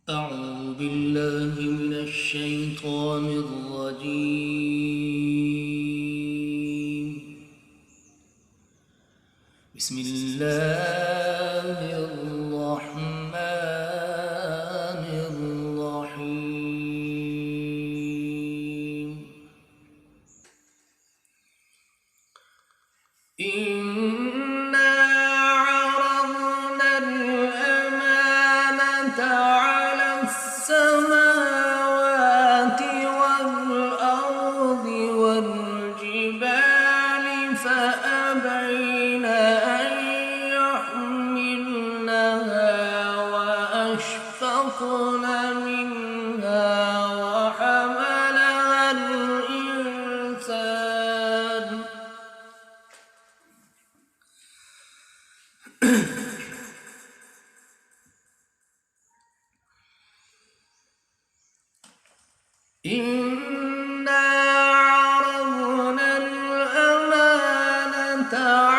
أعوذ بالله من الشيطان الرجيم. بسم الله الرحمن الرحيم. إنا عرضنا الأمانة على السماوات والأرض والجبال فأبين أن يحملنها وأشفقن منها وحملها الإنسان إنا عرضنا الأمانة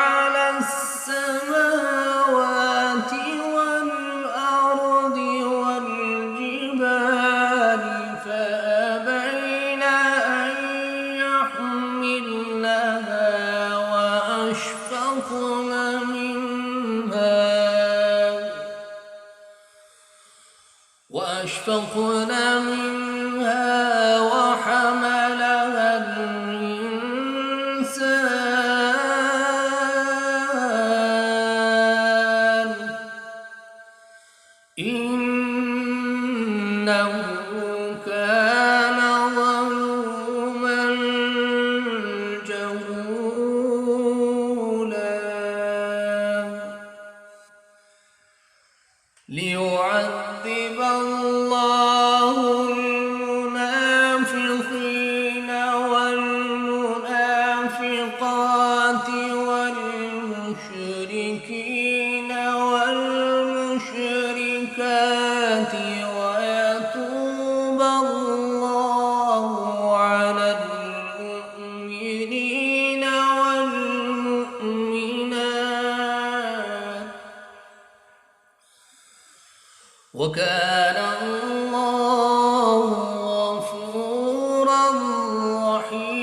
على السماوات والأرض والجبال فأبين أن يحملنها وأشفقن منها وحملها الإنسان إنه كان ظلوما جهولا. ليعذب الله المنافقين والمنافقات والمشركين والمشركات ويتوب الله على المؤمنين والمؤمنات وكان الله غفورا رحيما.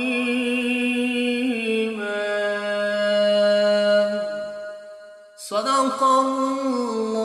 صدق الله